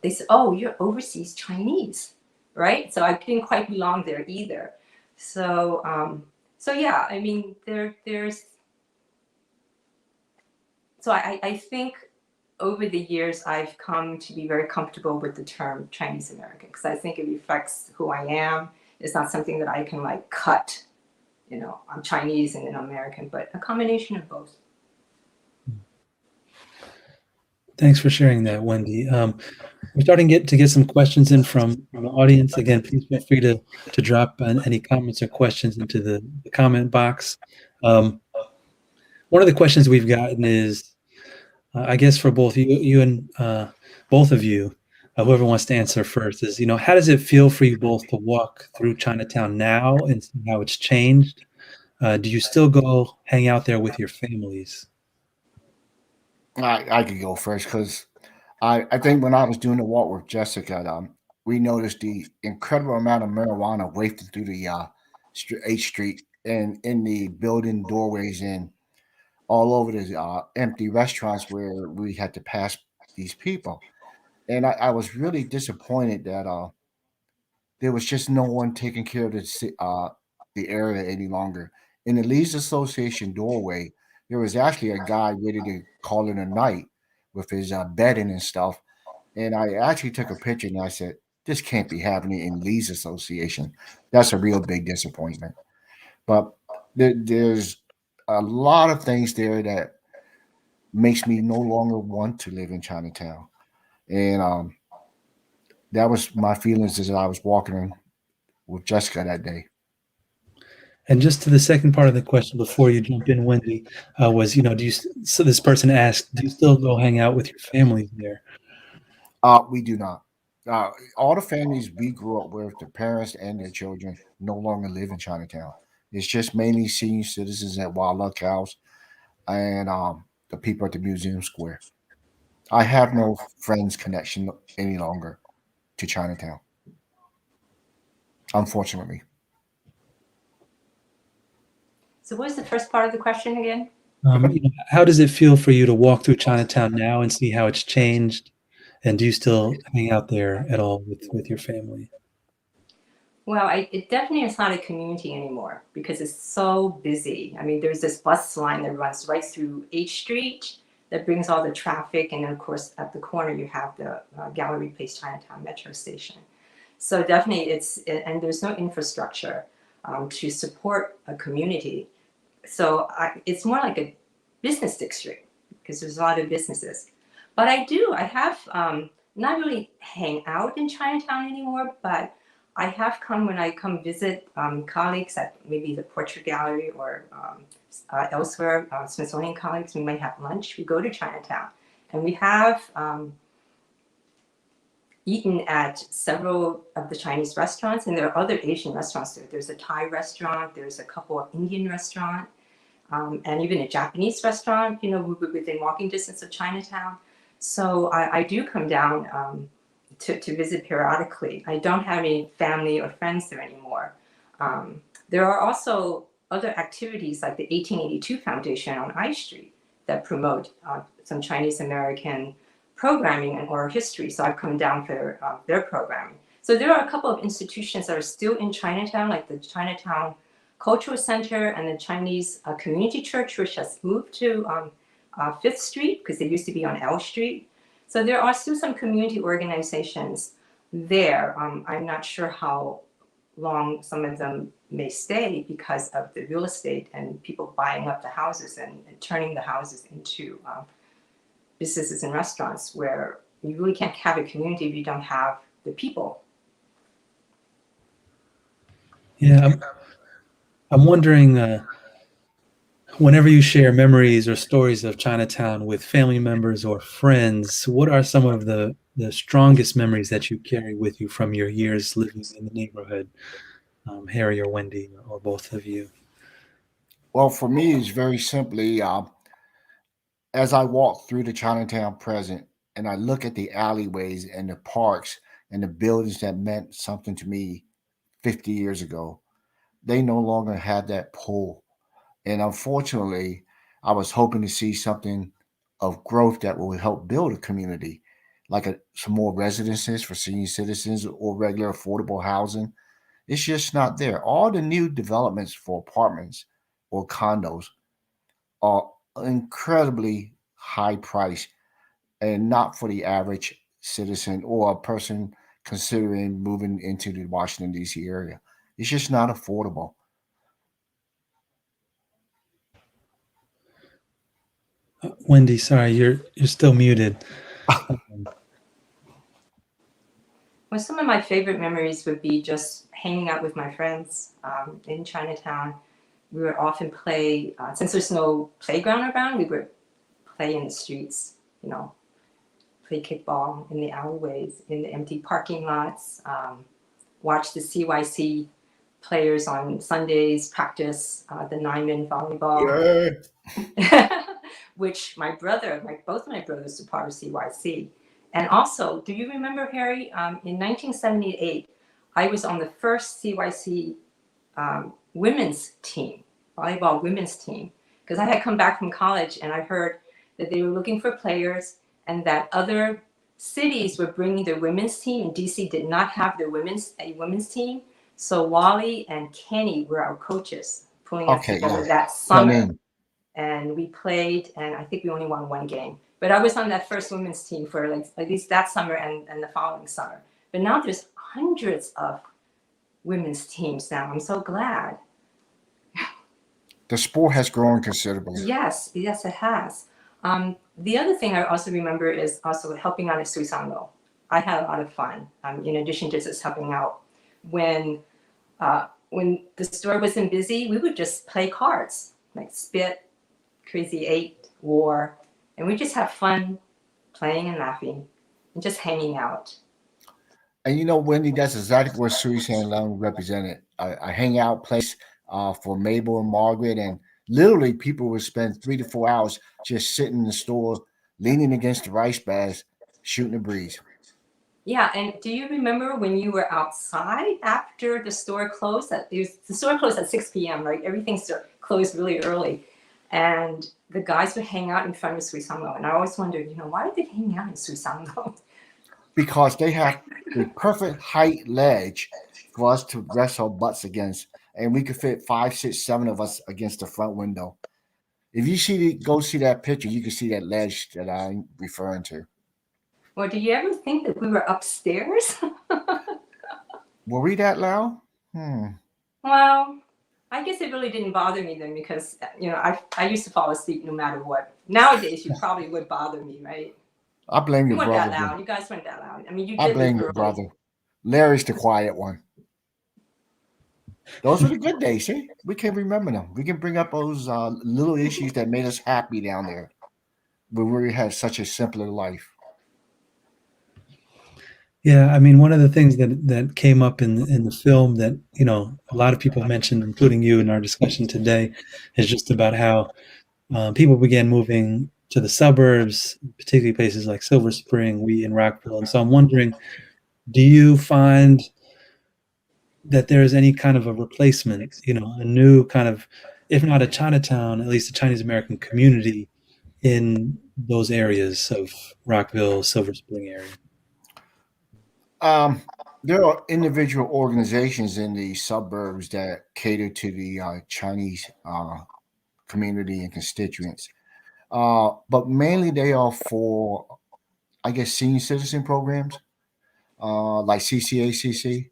S8: they said, oh, you're overseas Chinese, right? So I didn't quite belong there either. So yeah, I mean, there's So I think over the years, I've come to be very comfortable with the term Chinese American because I think it reflects who I am. It's not something that I can like cut, I'm Chinese and then I'm American, but a combination of both.
S1: Thanks for sharing that, Wendy. We're starting to get some questions in from the audience. Again, please feel free to drop any comments or questions into the comment box. One of the questions we've gotten is, I guess for both you and both of you, whoever wants to answer first, is how does it feel for you both to walk through Chinatown now and see how it's changed? Do you still go hang out there with your families?
S19: I could go first because I think when I was doing the walk with Jessica, we noticed the incredible amount of marijuana wafting through the 8th Street and in the building doorways and all over the empty restaurants where we had to pass these people. And I was really disappointed that there was just no one taking care of the area any longer. In the Leads Association doorway, there was actually a guy ready to call it a night with his bedding and stuff. And I actually took a picture and I said, this can't be happening in Leads Association. That's a real big disappointment. But there's a lot of things there that makes me no longer want to live in Chinatown. And that was my feelings as I was walking with Jessica that day.
S1: And just to the second part of the question before you jump in, Wendy, was, so this person asked, do you still go hang out with your families there?
S19: We do not. All the families we grew up with, the parents and their children, no longer live in Chinatown. It's just mainly senior citizens at Wild Luck House and the people at the Museum Square. I have no friends connection any longer to Chinatown, unfortunately.
S8: So what was the first part of the question again?
S1: How does it feel for you to walk through Chinatown now and see how it's changed? And do you still hang out there at all with your family?
S8: Well, it definitely is not a community anymore because it's so busy. I mean, there's this bus line that runs right through 8th Street that brings all the traffic. And then, of course, at the corner, you have the Gallery Place Chinatown metro station. So definitely and there's no infrastructure to support a community. So it's more like a business district because there's a lot of businesses. But I have not really hang out in Chinatown anymore, but I have come when I come visit colleagues at maybe the Portrait Gallery or elsewhere, Smithsonian colleagues, we might have lunch. We go to Chinatown and we have eaten at several of the Chinese restaurants, and there are other Asian restaurants there. There's a Thai restaurant, there's a couple of Indian restaurants, and even a Japanese restaurant, within walking distance of Chinatown. So I do come down to visit periodically. I don't have any family or friends there anymore. There are also other activities like the 1882 Foundation on I Street that promote some Chinese American programming and oral history. So I've come down for their programming. So there are a couple of institutions that are still in Chinatown, like the Chinatown Cultural Center and the Chinese Community Church, which has moved to 5th Street because they used to be on L Street. So there are still some community organizations there. I'm not sure how long some of them may stay because of the real estate and people buying up the houses and turning the houses into businesses and restaurants where you really can't have a community if you don't have the people.
S1: Yeah, I'm wondering, whenever you share memories or stories of Chinatown with family members or friends, what are some of the strongest memories that you carry with you from your years living in the neighborhood, Harry or Wendy, or both of you?
S19: Well, for me, it's very simply as I walk through the Chinatown present and I look at the alleyways and the parks and the buildings that meant something to me 50 years ago, they no longer have that pull. And unfortunately, I was hoping to see something of growth that will help build a community, like some more residences for senior citizens or regular affordable housing. It's just not there. All the new developments for apartments or condos are incredibly high price, and not for the average citizen or a person considering moving into the Washington, D.C. area. It's just not affordable.
S1: Wendy, sorry, you're still muted.
S8: Well, some of my favorite memories would be just hanging out with my friends in Chinatown. We would often play, since there's no playground around, we would play in the streets, play kickball in the alleyways, in the empty parking lots, watch the CYC players on Sundays practice the 9-man volleyball, which both my brothers were part of CYC. And also, do you remember, Harry, in 1978, I was on the first CYC women's team, volleyball women's team, because I had come back from college and I heard that they were looking for players and that other cities were bringing their women's team, and DC did not have their women's team. So Wally and Kenny were our coaches, pulling us together that summer. And we played, and I think we only won one game. But I was on that first women's team for at least that summer and the following summer. But now there's hundreds of women's teams now. I'm so glad.
S19: The sport has grown considerably.
S8: Yes, it has. The other thing I also remember is also helping out at Suisango. I had a lot of fun, in addition to just helping out. When the store wasn't busy, we would just play cards, like Spit, Crazy 8, War, and we just have fun playing and laughing and just hanging out.
S19: And Wendy, that's exactly what Suisango represented. A hangout place for Mabel and Margaret, and literally people would spend 3 to 4 hours just sitting in the store, leaning against the rice bags, shooting the breeze.
S8: Yeah, and do you remember when you were outside after the store closed? The store closed at 6 p.m., right? Everything closed really early. And the guys would hang out in front of Suisango. And I always wondered, why did they hang out in Suisango?
S19: Because they have the perfect height ledge for us to rest our butts against. And we could fit 5, 6, 7 of us against the front window. If you go see that picture, you can see that ledge that I'm referring to.
S8: Well, do you ever think that we were upstairs?
S19: Were we that loud?
S8: Well, I guess it really didn't bother me then because, I used to fall asleep no matter what. Nowadays, you probably would bother me, right?
S19: I blame your brother.
S8: You weren't that loud. You guys weren't that loud. I mean,
S19: I blame your brother. Larry's the quiet one. Those were the good days, see? We can remember them. We can bring up those little issues that made us happy down there when we had such a simpler life.
S1: Yeah, I mean, one of the things that came up in the film that, a lot of people mentioned, including you in our discussion today, is just about how people began moving to the suburbs, particularly places like Silver Spring, Wheaton, Rockville. And so I'm wondering, do you find that there is any kind of a replacement, a new kind of, if not a Chinatown, at least a Chinese American community in those areas of Rockville, Silver Spring area?
S19: There are individual organizations in the suburbs that cater to the Chinese community and constituents. But mainly they are for, I guess, senior citizen programs, like CCACC.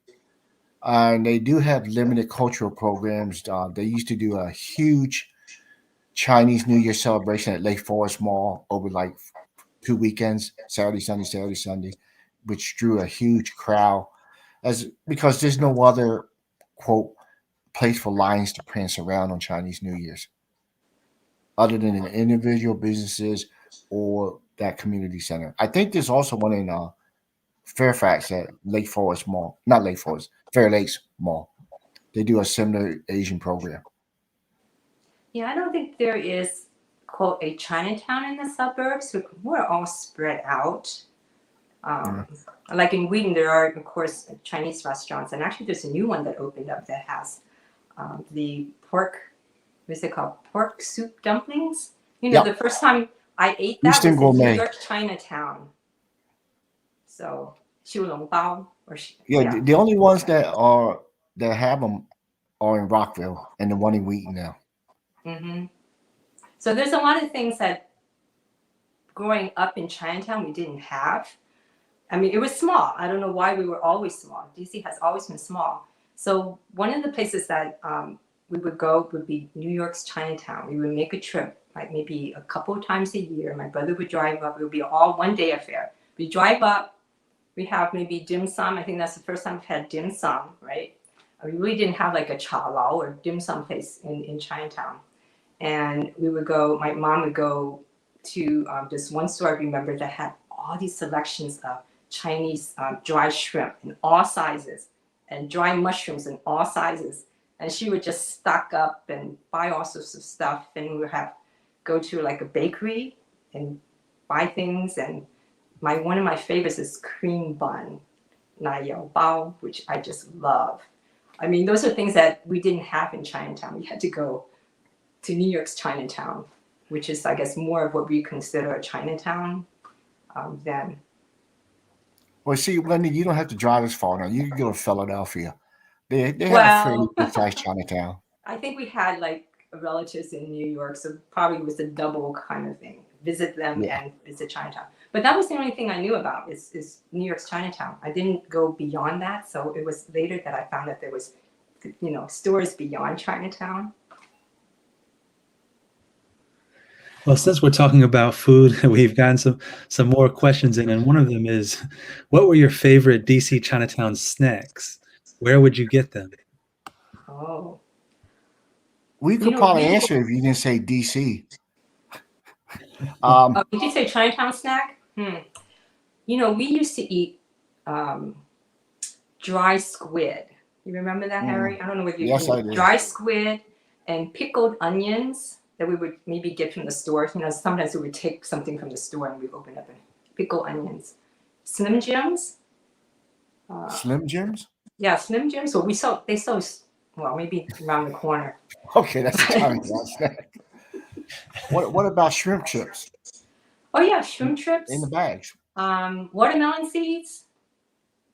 S19: And they do have limited cultural programs. They used to do a huge Chinese New Year celebration at Lake Forest Mall over like 2 weekends, Saturday, Sunday, which drew a huge crowd because there's no other, quote, place for lions to prance around on Chinese New Year's other than in individual businesses or that community center. I think there's also one in Fairfax at Lake Forest Mall, not Lake Forest, Fair Lakes Mall. They do a similar Asian program.
S8: Yeah, I don't think there is, quote, a Chinatown in the suburbs. We're all spread out. Like in Wheaton, there are, of course, Chinese restaurants. And actually, there's a new one that opened up that has the pork, what's it called? Pork soup dumplings. The first time I ate that
S19: Eastern
S8: was
S19: Gourmet.
S8: in New York Chinatown. So, 小笼包
S19: Yeah, the only ones that have them are in Rockville and the one in Wheaton now.
S8: Mm-hmm. So there's a lot of things that
S21: growing up in Chinatown, we didn't have. I mean, it was small. I don't know why we were always small. DC has always been small. So one of the places that we would go would be New York's Chinatown. We would make a trip, like maybe a couple of times a year. My brother would drive up. It would be all one-day affair. We drive up. We have maybe dim sum. I think that's the first time we've had dim sum, right? We really didn't have like a cha lao or dim sum place in Chinatown. And we would go, my mom would go to this one store I remember that had all these selections of Chinese dry shrimp in all sizes and dry mushrooms in all sizes. And she would just stock up and buy all sorts of stuff. And we would go to like a bakery and buy things. And one of my favorites is cream bun, 奶油包, which I just love. I mean, those are things that we didn't have in Chinatown. We had to go to New York's Chinatown, which is, I guess, more of what we consider a Chinatown then.
S19: Well, see, Wendy, you don't have to drive as far now. You can go to Philadelphia. They have a fairly good-sized Chinatown.
S21: I think we had like relatives in New York, so probably it was a double kind of thing. Visit them and visit Chinatown. But that was the only thing I knew about is New York's Chinatown. I didn't go beyond that, so it was later that I found that there was, stores beyond Chinatown.
S1: Well, since we're talking about food, we've gotten some more questions in, and one of them is, what were your favorite DC Chinatown snacks? Where would you get them?
S21: Oh.
S19: We could probably answer if you didn't say DC.
S21: Did you say Chinatown snack? We used to eat dry squid. You remember that, Harry? I don't know if you
S19: Yes, I do.
S21: Dry squid and pickled onions that we would maybe get from the store. Sometimes we would take something from the store and we'd open up and pickle onions. Slim Jims.
S19: Slim Jims?
S21: Yeah, Slim Jims. Well, they sell, well, maybe around the corner.
S19: Okay, that's a Chinatown snack. What about shrimp chips?
S21: Oh yeah, shrimp chips.
S19: In the bags.
S21: Watermelon seeds,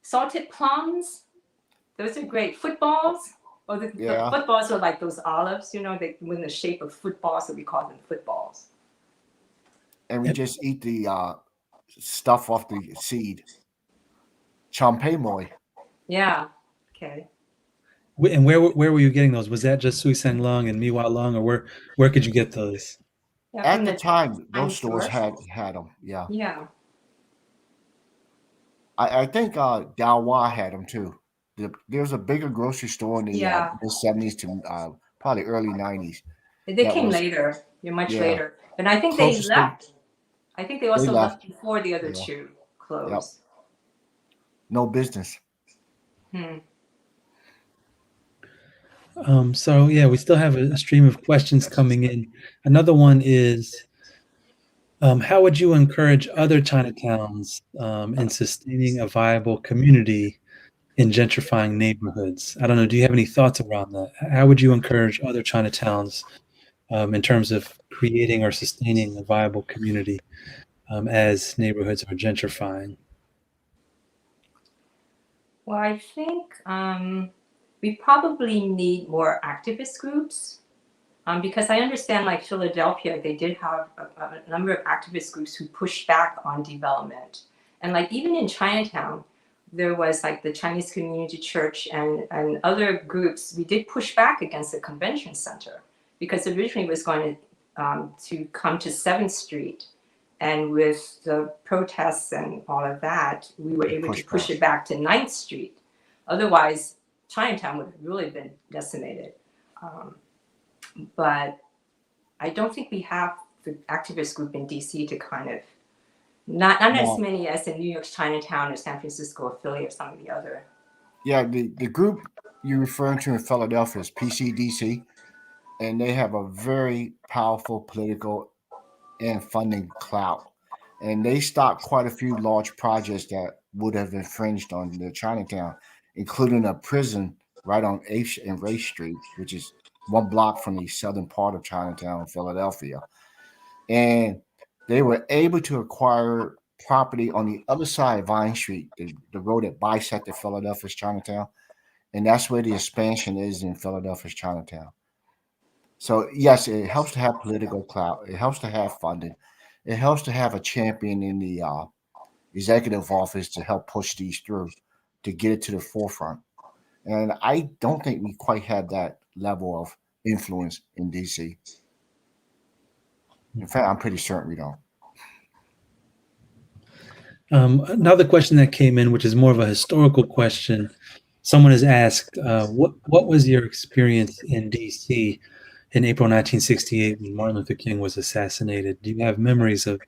S21: salted plums. Those are great. Footballs. Oh, the footballs are like those olives, they in the shape of footballs, so we call them footballs.
S19: And we just eat the stuff off the seed. Champay moi.
S21: Yeah. Okay.
S1: And where were you getting those? Was that just Sui Sang Lung and Mi Wa Lung, or where could you get those?
S21: Yeah,
S19: at the time, those stores had them. Yeah.
S21: Yeah.
S19: I think Dawa had them too. There was a bigger grocery store in the mid-70s to probably early 90s.
S21: They came later. Much later. And I think they left. I think they also left before the other two closed. Yep.
S19: No business.
S1: So we still have a stream of questions coming in. Another one is, how would you encourage other Chinatowns in sustaining a viable community in gentrifying neighborhoods? I don't know. Do you have any thoughts around that? How would you encourage other Chinatowns in terms of creating or sustaining a viable community as neighborhoods are gentrifying?
S21: Well, I think we probably need more activist groups because I understand, like Philadelphia, they did have a number of activist groups who pushed back on development. And like even in Chinatown, there was like the Chinese Community Church and other groups. We did push back against the convention center because originally it was going to come to 7th Street. And with the protests and all of that, we were able to push it back to 9th Street. Otherwise, Chinatown would have really been decimated. But I don't think we have the activist group in DC to kind of, not as many as in New York's Chinatown or San Francisco or Philly or some of the other.
S19: Yeah, the group you're referring to in Philadelphia is PCDC, and they have a very powerful political and funding clout. And they stopped quite a few large projects that would have infringed on the Chinatown, including a prison right on 8th and Race Street, which is 1 block from the southern part of Chinatown, Philadelphia. And they were able to acquire property on the other side of Vine Street, the road that bisected Philadelphia's Chinatown. And that's where the expansion is in Philadelphia's Chinatown. So, yes, it helps to have political clout. It helps to have funding. it helps to have a champion in the executive office to help push these through, to get it to the forefront. And I don't think we quite have that level of influence in DC. In fact, I'm pretty certain we don't.
S1: Another question that came in, which is more of a historical question. Someone has asked, what was your experience in DC in April 1968 when Martin Luther King was assassinated? Do you have memories of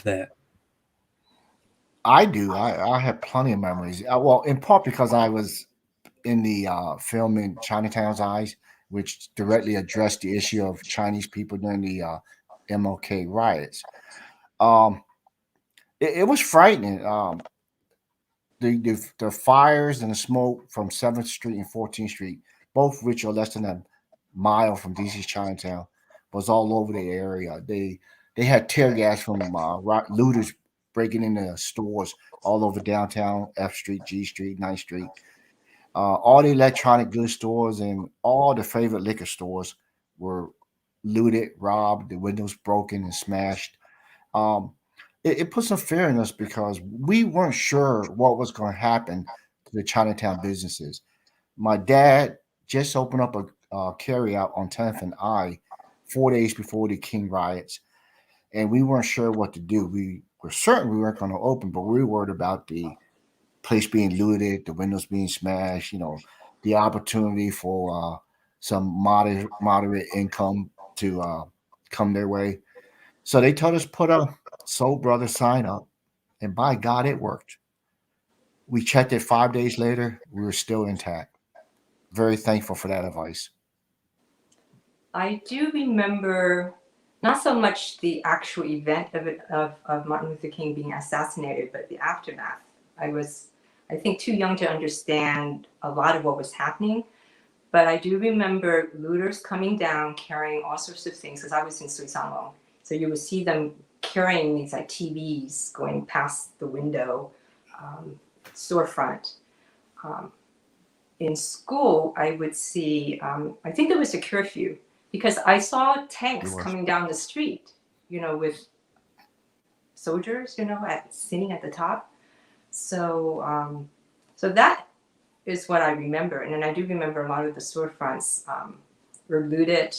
S1: that?
S19: I do. I have plenty of memories. Well, in part because I was in the film in Chinatown's Eyes, which directly addressed the issue of Chinese people during the MLK riots. Um, it was frightening. The fires and the smoke from 7th Street and 14th Street, both which are less than a mile from DC's Chinatown, was all over the area. They had tear gas from looters breaking into stores all over downtown, F Street, G Street, 9th Street. All the electronic goods stores and all the favorite liquor stores were looted, robbed, the windows broken and smashed. Um, it put some fear in us because we weren't sure what was going to happen to the Chinatown businesses. My dad just opened up a carryout on 10th and I 4 days before the King riots, and we weren't sure what to do. We were certain we weren't going to open, but we were worried about the place being looted, the windows being smashed, the opportunity for some moderate income to come their way. So they told us put a Soul Brother sign up, and by God, it worked. We checked it 5 days later, we were still intact. Very thankful for that advice.
S21: I do remember not so much the actual event of Martin Luther King being assassinated, but the aftermath. I was, I think, too young to understand a lot of what was happening, but I do remember looters coming down carrying all sorts of things because I was in Suisanlo. So you would see them carrying these like TVs going past the window, storefront. In school, I would see, I think there was a curfew because I saw tanks coming down the street, with soldiers, sitting at the top. So, so that is what I remember. And then I do remember a lot of the storefronts were looted,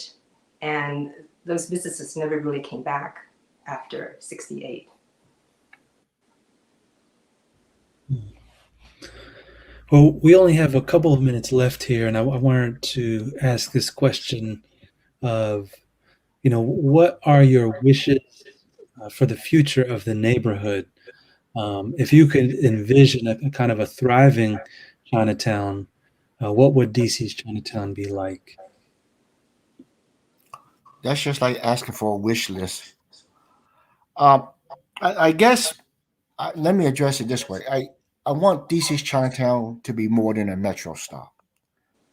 S21: and those businesses never really came back after 68.
S1: Well, we only have a couple of minutes left here, and I wanted to ask this question of, what are your wishes for the future of the neighborhood? If you could envision a kind of a thriving Chinatown, what would DC's Chinatown be like?
S19: That's just like asking for a wish list. Um, I guess let me address it this way. I want DC's Chinatown to be more than a metro stop,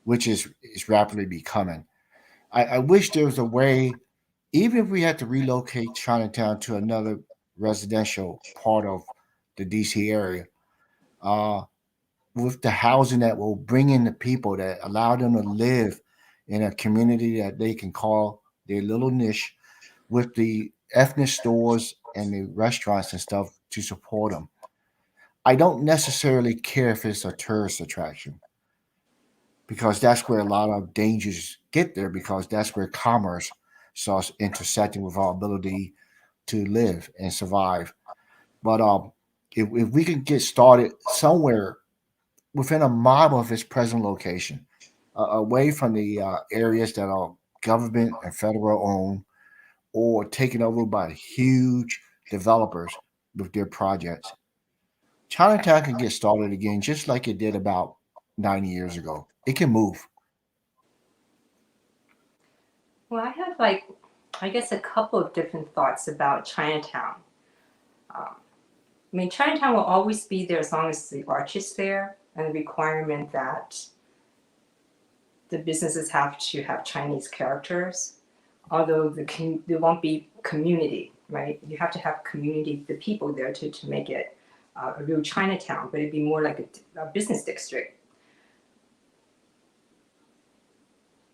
S19: which is rapidly becoming. I wish there was a way, even if we had to relocate Chinatown to another residential part of the DC area, uh, with the housing that will bring in the people that allow them to live in a community that they can call their little niche, with the ethnic stores and the restaurants and stuff to support them. I don't necessarily care if it's a tourist attraction because that's where a lot of dangers get there because that's where commerce starts intersecting with our ability to live and survive. But if we can get started somewhere within a mile of its present location, away from the areas that are government and federal owned or taken over by huge developers with their projects, Chinatown can get started again just like it did about 90 years ago. It can move.
S21: Well, I have I guess a couple of different thoughts about Chinatown. Chinatown will always be there as long as the arch is there and the requirement that the businesses have to have Chinese characters, although there won't be community, right? You have to have community, the people there to make it a real Chinatown, but it'd be more like a business district.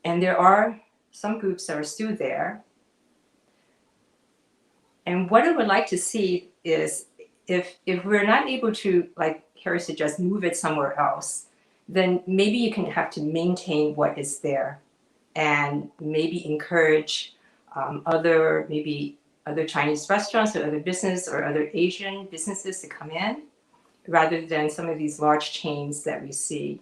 S21: And there are some groups that are still there. And what I would like to see is if we're not able to, like Harry suggests, move it somewhere else, then maybe you can have to maintain what is there and maybe encourage other Chinese restaurants or other business or other Asian businesses to come in, rather than some of these large chains that we see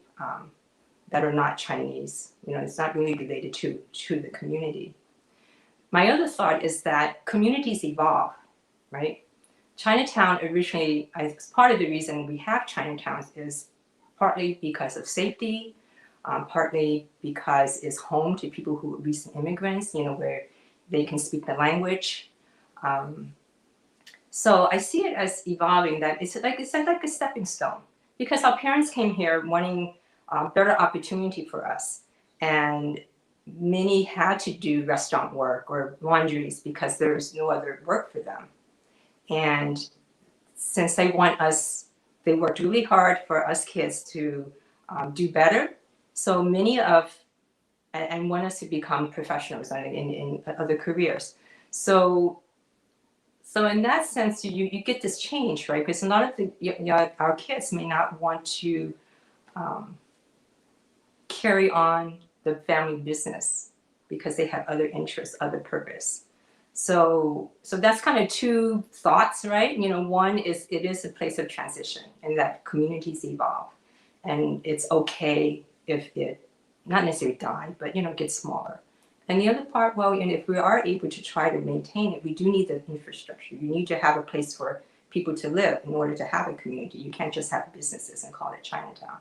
S21: that are not Chinese. It's not really related to the community. My other thought is that communities evolve, right? Chinatown originally, part of the reason we have Chinatowns is partly because of safety, partly because it's home to people who are recent immigrants, where they can speak the language. So I see it as evolving, that it's like a stepping stone, because our parents came here wanting better opportunity for us. And many had to do restaurant work or laundries because there's no other work for them. And since they worked really hard for us kids to do better. So many and want us to become professionals in other careers. So in that sense, you get this change, right? Because a lot of our kids may not want to carry on the family business because they have other interests, other purpose. So that's kind of two thoughts, right? One is it is a place of transition and that communities evolve, and it's okay if it not necessarily die, but gets smaller. And the other part, and if we are able to try to maintain it, we do need the infrastructure. You need to have a place for people to live in order to have a community. You can't just have businesses and call it Chinatown.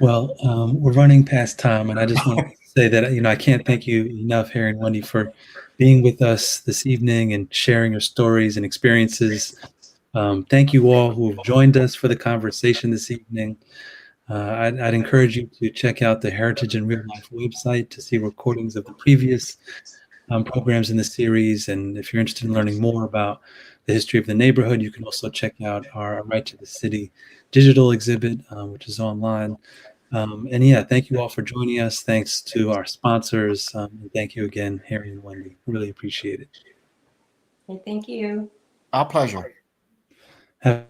S1: Well, we're running past time, and I just want to say that, I can't thank you enough, Harry and Wendy, for being with us this evening and sharing your stories and experiences. Thank you all who have joined us for the conversation this evening. I'd encourage you to check out the Heritage in Real Life website to see recordings of the previous programs in the series. And if you're interested in learning more about the history of the neighborhood, you can also check out our Right to the City digital exhibit, which is online. And thank you all for joining us. Thanks to our sponsors. And thank you again, Harry and Wendy. Really appreciate it.
S21: Okay, thank you.
S19: Our pleasure.
S1: Have